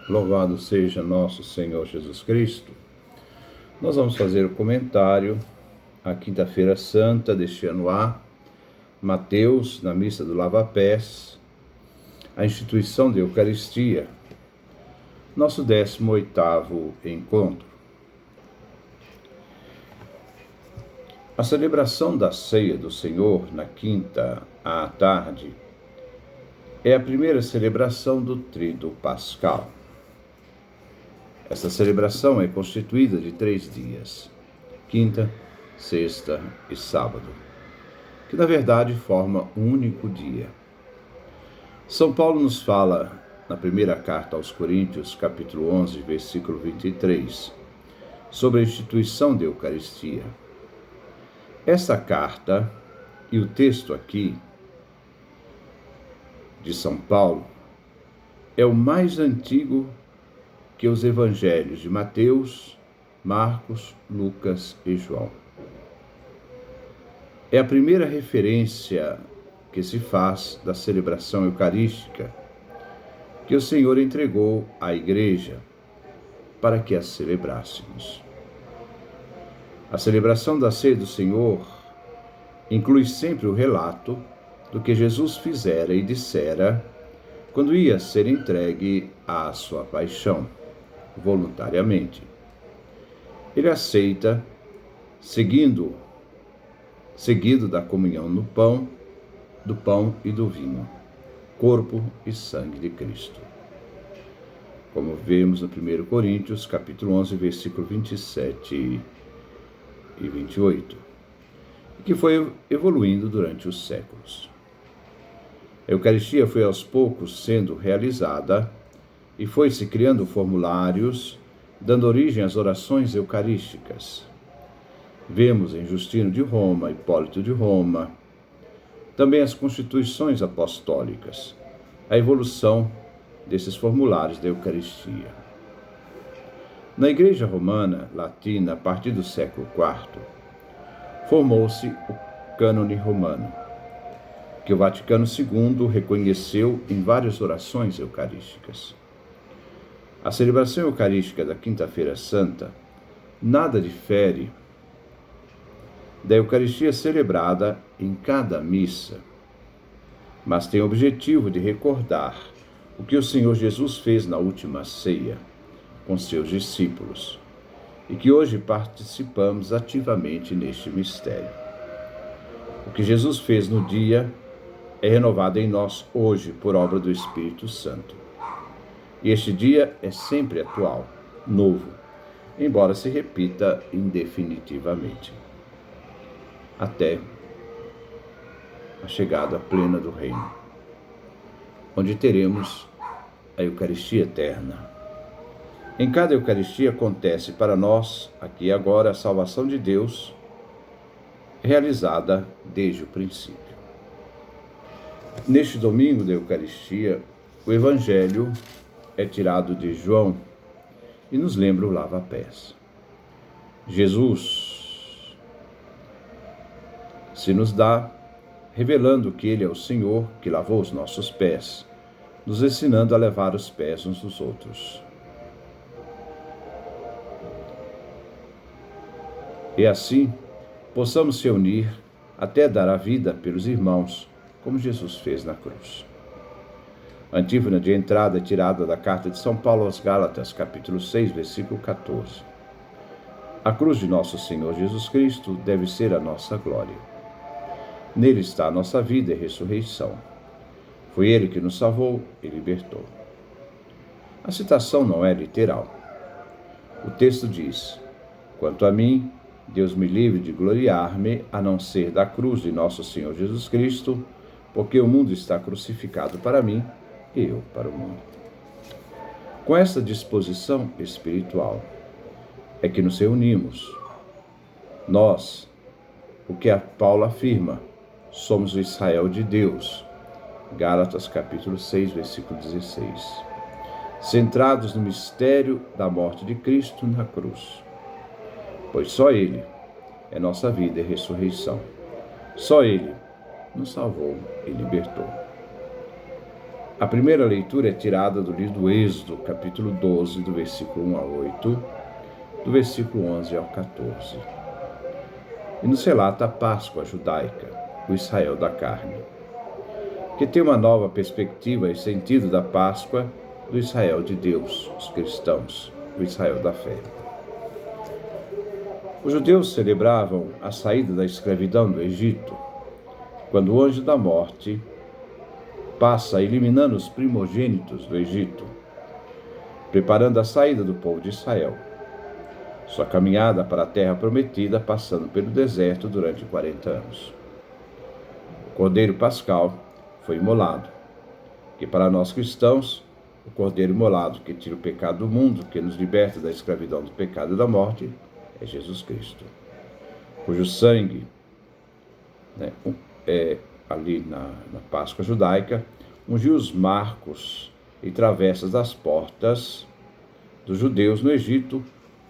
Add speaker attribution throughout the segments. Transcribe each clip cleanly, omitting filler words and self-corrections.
Speaker 1: Louvado seja nosso Senhor Jesus Cristo. Nós vamos fazer o comentário à Quinta-feira Santa deste ano A, Mateus, na missa do Lava-Pés, a instituição da Eucaristia, nosso 18º encontro. A celebração da ceia do Senhor na quinta à tarde é a primeira celebração do Tríduo Pascal. Esta celebração é constituída de 3 dias, quinta, sexta e sábado, que na verdade forma um único dia. São Paulo nos fala na primeira carta aos Coríntios, capítulo 11, versículo 23, sobre a instituição da Eucaristia. Esta carta e o texto aqui de São Paulo é o mais antigo que os evangelhos de Mateus, Marcos, Lucas e João. É a primeira referência que se faz da celebração eucarística que o Senhor entregou à Igreja para que a celebrássemos. A celebração da ceia do Senhor inclui sempre o relato do que Jesus fizera e dissera quando ia ser entregue à sua paixão, voluntariamente. Ele aceita, seguido da comunhão do pão e do vinho, corpo e sangue de Cristo. Como vemos no 1 Coríntios, capítulo 11, versículo 27 e 28, que foi evoluindo durante os séculos. A Eucaristia foi aos poucos sendo realizada e foi-se criando formulários, dando origem às orações eucarísticas. Vemos em Justino de Roma, Hipólito de Roma, também as constituições apostólicas, a evolução desses formulários da Eucaristia. Na Igreja Romana Latina, a partir do século IV, formou-se o cânone romano, que o Vaticano II reconheceu em várias orações eucarísticas. A celebração eucarística da Quinta-feira Santa nada difere da Eucaristia celebrada em cada missa, mas tem o objetivo de recordar o que o Senhor Jesus fez na última ceia com seus discípulos e que hoje participamos ativamente neste mistério. O que Jesus fez no dia é renovado em nós hoje por obra do Espírito Santo. E este dia é sempre atual, novo, embora se repita indefinitivamente, até a chegada plena do Reino, onde teremos a Eucaristia eterna. Em cada Eucaristia acontece para nós, aqui e agora, a salvação de Deus, realizada desde o princípio. Neste domingo da Eucaristia, o Evangelho é tirado de João e nos lembra o lava-pés. Jesus se nos dá, revelando que Ele é o Senhor que lavou os nossos pés, nos ensinando a levar os pés uns dos outros. E assim, possamos se unir até dar a vida pelos irmãos, como Jesus fez na cruz. A antífona de entrada é tirada da carta de São Paulo aos Gálatas, capítulo 6, versículo 14. A cruz de nosso Senhor Jesus Cristo deve ser a nossa glória. Nele está a nossa vida e ressurreição. Foi Ele que nos salvou e libertou. A citação não é literal. O texto diz: quanto a mim, Deus me livre de gloriar-me, a não ser da cruz de nosso Senhor Jesus Cristo, porque o mundo está crucificado para mim e eu para o mundo. Com esta disposição espiritual é que nos reunimos. Nós, o que Paulo afirma, somos o Israel de Deus. Gálatas capítulo 6, versículo 16. Centrados no mistério da morte de Cristo na cruz. Pois só Ele é nossa vida e ressurreição. Só Ele nos salvou e libertou. A primeira leitura é tirada do livro do Êxodo, capítulo 12, do versículo 1 a 8, do versículo 11 ao 14. E nos relata a Páscoa judaica, o Israel da carne, que tem uma nova perspectiva e sentido da Páscoa do Israel de Deus, os cristãos, o Israel da fé. Os judeus celebravam a saída da escravidão do Egito, quando o anjo da morte passa eliminando os primogênitos do Egito, preparando a saída do povo de Israel, sua caminhada para a terra prometida, passando pelo deserto durante 40 anos. O Cordeiro Pascal foi imolado, que para nós cristãos, o Cordeiro imolado que tira o pecado do mundo, que nos liberta da escravidão do pecado e da morte, é Jesus Cristo, cujo sangue, ali na Páscoa judaica, ungiu os marcos e travessas das portas dos judeus no Egito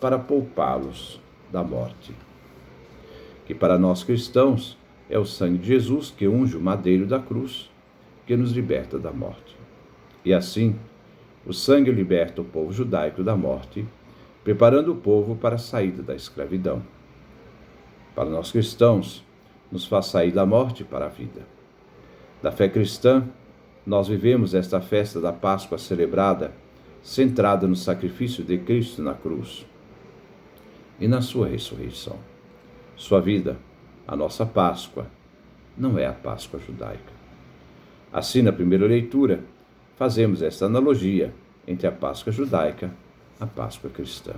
Speaker 1: para poupá-los da morte. Que para nós cristãos é o sangue de Jesus que unge o madeiro da cruz, que nos liberta da morte. E assim, o sangue liberta o povo judaico da morte, preparando o povo para a saída da escravidão. Para nós cristãos, nos faz sair da morte para a vida. Da fé cristã, nós vivemos esta festa da Páscoa celebrada, centrada no sacrifício de Cristo na cruz e na sua ressurreição. Sua vida, a nossa Páscoa, não é a Páscoa judaica. Assim, na primeira leitura, fazemos esta analogia entre a Páscoa judaica e a Páscoa cristã.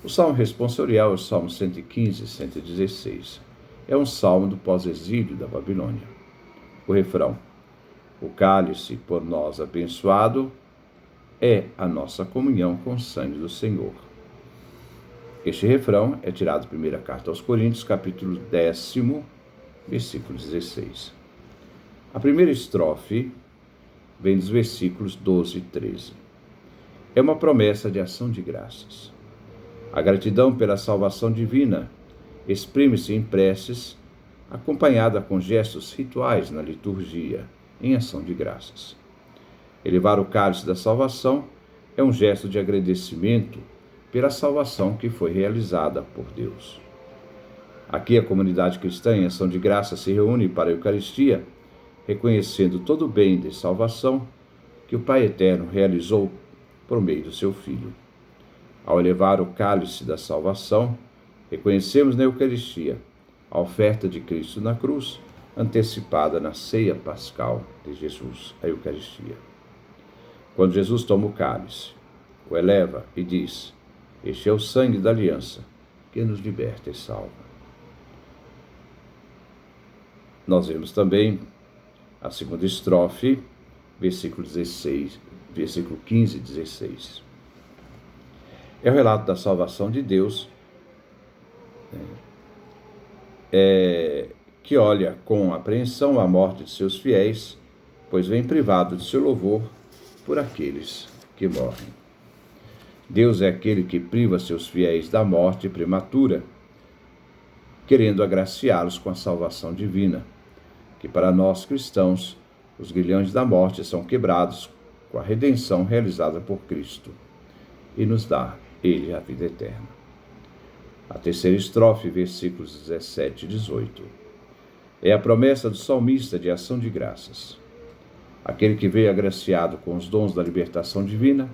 Speaker 1: O salmo responsorial é o Salmo 115 e 116. É um salmo do pós-exílio da Babilônia. O refrão: o cálice por nós abençoado é a nossa comunhão com o sangue do Senhor. Este refrão é tirado da primeira carta aos Coríntios, capítulo 10, versículo 16. A primeira estrofe vem dos versículos 12 e 13. É uma promessa de ação de graças. A gratidão pela salvação divina exprime-se em preces, acompanhada com gestos rituais na liturgia, em ação de graças. Elevar o cálice da salvação é um gesto de agradecimento pela salvação que foi realizada por Deus. Aqui a comunidade cristã em ação de graças se reúne para a Eucaristia, reconhecendo todo o bem de salvação que o Pai Eterno realizou por meio do seu Filho. Ao elevar o cálice da salvação, reconhecemos na Eucaristia a oferta de Cristo na cruz, antecipada na ceia pascal de Jesus, a Eucaristia. Quando Jesus toma o cálice, o eleva e diz: este é o sangue da aliança que nos liberta e salva. Nós vemos também a segunda estrofe, versículo 15 e 16. É o relato da salvação de Deus, que olha com apreensão a morte de seus fiéis, pois vem privado de seu louvor por aqueles que morrem. Deus é aquele que priva seus fiéis da morte prematura, querendo agraciá-los com a salvação divina, que para nós cristãos, os grilhões da morte são quebrados com a redenção realizada por Cristo, e nos dá Ele a vida eterna. A terceira estrofe, versículos 17 e 18. É a promessa do salmista de ação de graças. Aquele que veio agraciado com os dons da libertação divina,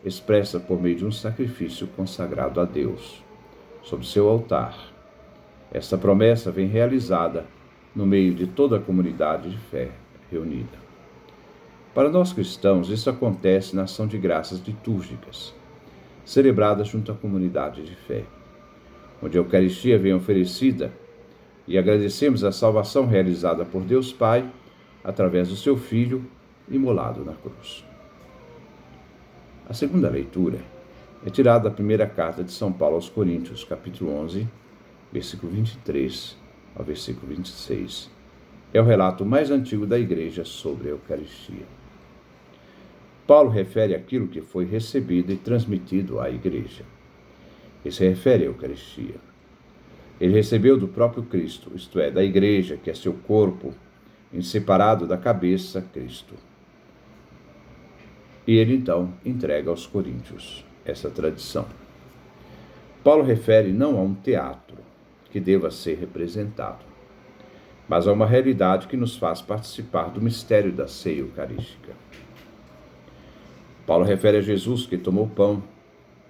Speaker 1: expressa por meio de um sacrifício consagrado a Deus, sobre seu altar. Esta promessa vem realizada no meio de toda a comunidade de fé reunida. Para nós cristãos, isso acontece na ação de graças litúrgicas, celebrada junto à comunidade de fé, onde a Eucaristia vem oferecida e agradecemos a salvação realizada por Deus Pai através do seu Filho imolado na cruz. A segunda leitura é tirada da primeira carta de São Paulo aos Coríntios, capítulo 11, versículo 23 ao versículo 26. É o relato mais antigo da Igreja sobre a Eucaristia. Paulo refere aquilo que foi recebido e transmitido à Igreja. Ele se refere à Eucaristia. Ele recebeu do próprio Cristo, isto é, da Igreja, que é seu corpo, inseparado da cabeça, Cristo. E ele então entrega aos coríntios essa tradição. Paulo refere não a um teatro que deva ser representado, mas a uma realidade que nos faz participar do mistério da ceia eucarística. Paulo refere a Jesus que tomou pão,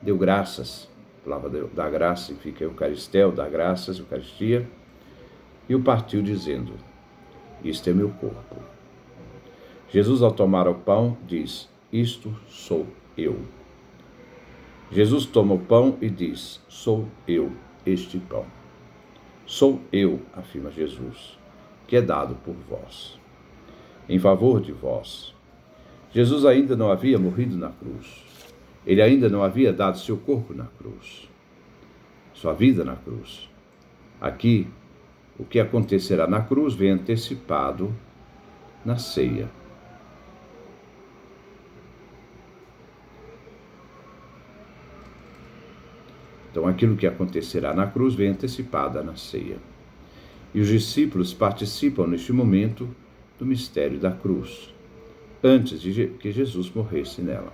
Speaker 1: deu graças, a palavra da graça significa eucaristel, dá graças, eucaristia, e o partiu dizendo: isto é meu corpo. Jesus, ao tomar o pão, diz: isto sou eu. Jesus toma o pão e diz: sou eu, este pão. Sou eu, afirma Jesus, que é dado por vós, em favor de vós. Jesus ainda não havia morrido na cruz. Ele ainda não havia dado seu corpo na cruz, sua vida na cruz. Aqui, o que acontecerá na cruz vem antecipado na ceia. Então, aquilo que acontecerá na cruz vem antecipada na ceia. E os discípulos participam neste momento do mistério da cruz, antes de que Jesus morresse nela.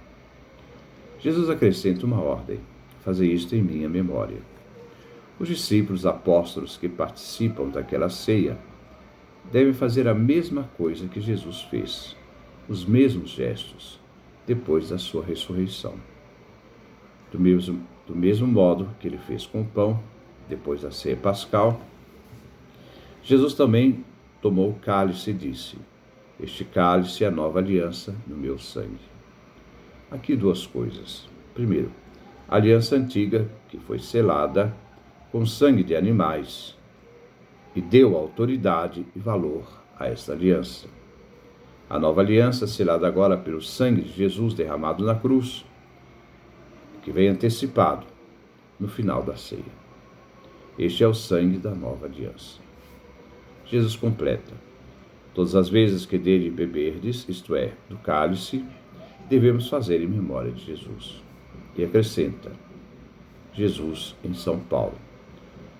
Speaker 1: Jesus acrescenta uma ordem: fazei isto em minha memória. Os discípulos apóstolos que participam daquela ceia devem fazer a mesma coisa que Jesus fez, os mesmos gestos, depois da sua ressurreição. Do mesmo modo que ele fez com o pão, depois da ceia pascal, Jesus também tomou o cálice e disse: este cálice é a nova aliança no meu sangue. Aqui duas coisas. Primeiro, a aliança antiga, que foi selada com sangue de animais, e deu autoridade e valor a esta aliança. A nova aliança, selada agora pelo sangue de Jesus derramado na cruz, que vem antecipado no final da ceia. Este é o sangue da nova aliança. Jesus completa: todas as vezes que dele beberdes, isto é, do cálice, devemos fazer em memória de Jesus. E acrescenta: Jesus em São Paulo: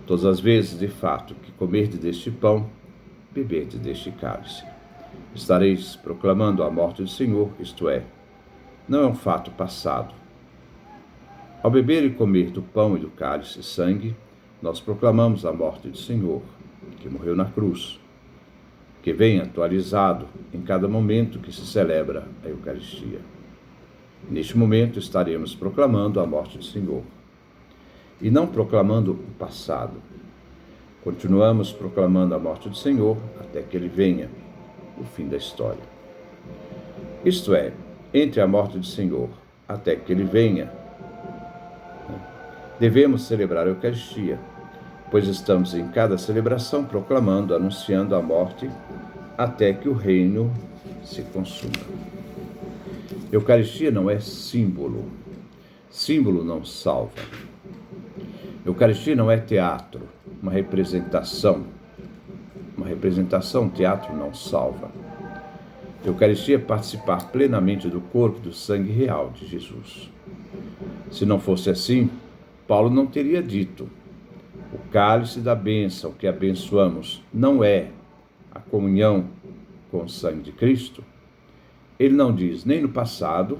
Speaker 1: todas as vezes, de fato, que comerdes deste pão, beberdes deste cálice, estareis proclamando a morte do Senhor, isto é, não é um fato passado. Ao beber e comer do pão e do cálice sangue, nós proclamamos a morte do Senhor, que morreu na cruz, que vem atualizado em cada momento que se celebra a Eucaristia. Neste momento estaremos proclamando a morte do Senhor, e não proclamando o passado. Continuamos proclamando a morte do Senhor até que ele venha, o fim da história. Isto é, entre a morte do Senhor até que ele venha, devemos celebrar a Eucaristia, pois estamos em cada celebração proclamando, anunciando a morte até que o reino se consuma. Eucaristia não é símbolo. Símbolo não salva. Eucaristia não é teatro, uma representação. Uma representação, teatro não salva. Eucaristia é participar plenamente do corpo e do sangue real de Jesus. Se não fosse assim, Paulo não teria dito: o cálice da bênção que abençoamos não é a comunhão com o sangue de Cristo. Ele não diz nem no passado,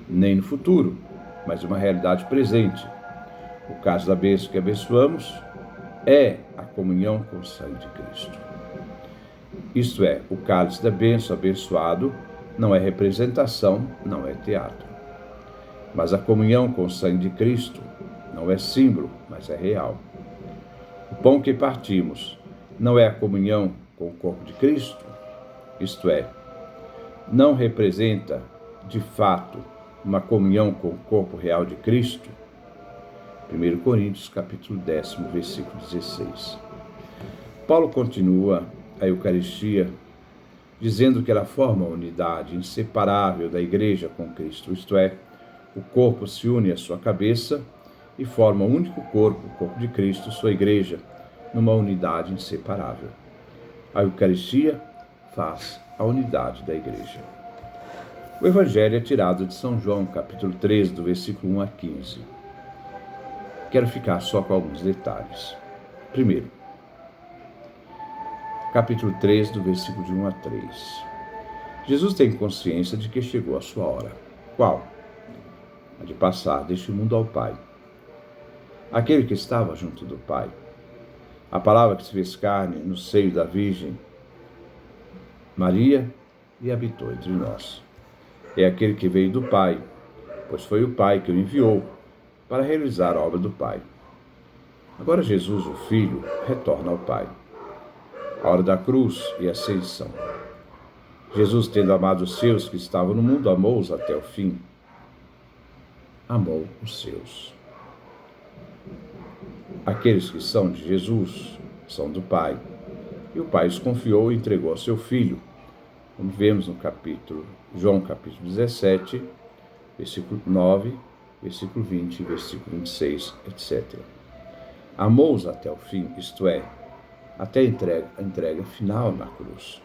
Speaker 1: nem no futuro, mas uma realidade presente. O cálice da bênção que abençoamos é a comunhão com o sangue de Cristo. Isto é, o cálice da bênção abençoado não é representação, não é teatro. Mas a comunhão com o sangue de Cristo não é símbolo, mas é real. O pão que partimos não é a comunhão com o corpo de Cristo, isto é, não representa, de fato, uma comunhão com o corpo real de Cristo. 1 Coríntios, capítulo 10, versículo 16. Paulo continua a Eucaristia dizendo que ela forma a unidade inseparável da Igreja com Cristo, isto é, o corpo se une à sua cabeça e forma um único corpo, o corpo de Cristo, sua Igreja, numa unidade inseparável. A Eucaristia faz a unidade da Igreja. O Evangelho é tirado de São João, capítulo 13, do versículo 1 a 15. Quero ficar só com alguns detalhes. Primeiro, capítulo 3, do versículo de 1 a 3. Jesus tem consciência de que chegou a sua hora. Qual? A de passar deste mundo ao Pai. Aquele que estava junto do Pai. A palavra que se fez carne no seio da Virgem Maria e habitou entre nós. É aquele que veio do Pai, pois foi o Pai que o enviou para realizar a obra do Pai. Agora Jesus, o Filho, retorna ao Pai. A hora da cruz e a ascensão. Jesus, tendo amado os seus que estavam no mundo, amou-os até o fim. Amou os seus. Aqueles que são de Jesus são do Pai. E o Pai os confiou e entregou ao seu Filho. Como vemos no João capítulo 17, versículo 9, versículo 20, versículo 26, etc. Amou-os até o fim, isto é, até a entrega final na cruz.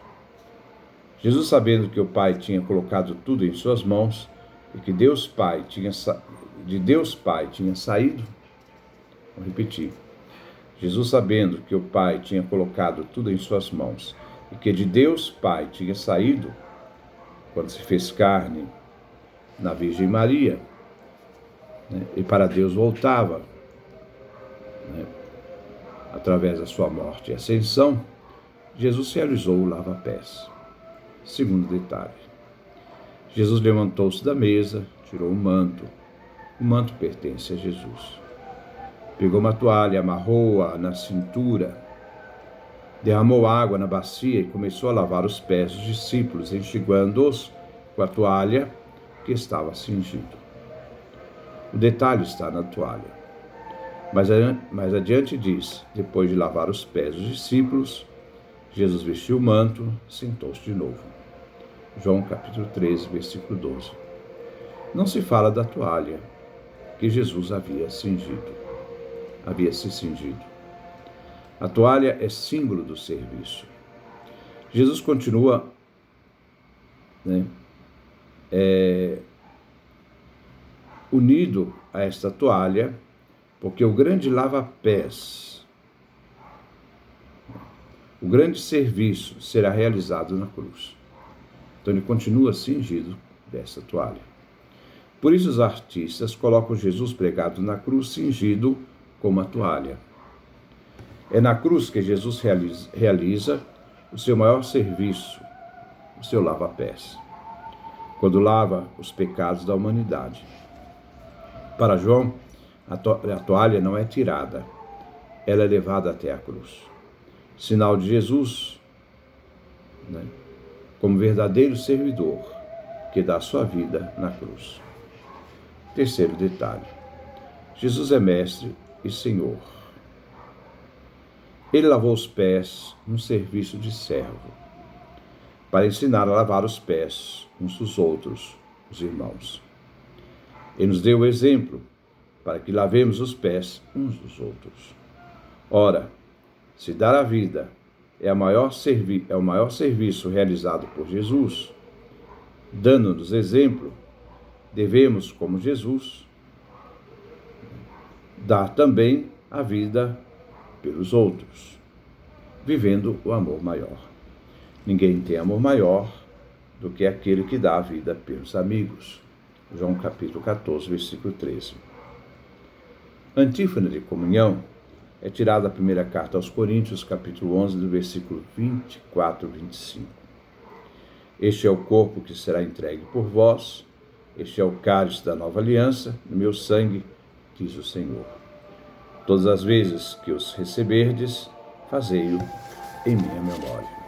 Speaker 1: Jesus, sabendo que o Pai tinha colocado tudo em suas mãos e que de Deus Pai tinha saído, vou repetir. Jesus, sabendo que o Pai tinha colocado tudo em suas mãos e que de Deus Pai tinha saído, quando se fez carne na Virgem Maria, e para Deus voltava, através da sua morte e ascensão, Jesus realizou o lava-pés. Segundo detalhe. Jesus levantou-se da mesa, tirou o manto. O manto pertence a Jesus. Pegou uma toalha, amarrou-a na cintura, derramou água na bacia e começou a lavar os pés dos discípulos, enxugando-os com a toalha que estava cingido. O detalhe está na toalha. Mais adiante diz, depois de lavar os pés dos discípulos, Jesus vestiu o manto, sentou-se de novo. João capítulo 13, versículo 12. Não se fala da toalha que Jesus havia se cingido. A toalha é símbolo do serviço. Jesus continua unido a esta toalha, porque o grande lava-pés, o grande serviço será realizado na cruz. Então ele continua cingido dessa toalha. Por isso os artistas colocam Jesus pregado na cruz, cingido com uma toalha. É na cruz que Jesus realiza o seu maior serviço, o seu lava-pés, quando lava os pecados da humanidade. Para João, a toalha não é tirada, ela é levada até a cruz. Sinal de Jesus, como verdadeiro servidor que dá sua vida na cruz. Terceiro detalhe. Jesus é mestre e Senhor. Ele lavou os pés num serviço de servo, para ensinar a lavar os pés uns dos outros, os irmãos. Ele nos deu o exemplo para que lavemos os pés uns dos outros. Ora, se dar a vida é o maior serviço realizado por Jesus, dando-nos exemplo, devemos, como Jesus, dar também a vida pelos outros, vivendo o amor maior. Ninguém tem amor maior do que aquele que dá a vida pelos amigos. João capítulo 14, versículo 13. A antífona de comunhão é tirada da primeira carta aos Coríntios, capítulo 11, do versículo 24 e 25. Este é o corpo que será entregue por vós, este é o cálice da nova aliança, no meu sangue, diz o Senhor. Todas as vezes que os receberdes, fazei-o em minha memória.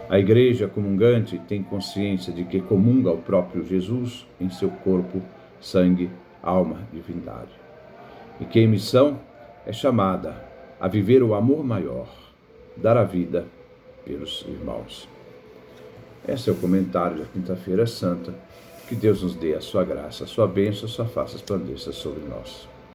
Speaker 1: A igreja comungante tem consciência de que comunga ao próprio Jesus em seu corpo, sangue, alma e divindade. E que em missão é chamada a viver o amor maior, dar a vida pelos irmãos. Esse é o comentário da Quinta-feira Santa. Que Deus nos dê a sua graça, a sua bênção, a sua face resplandeça sobre nós.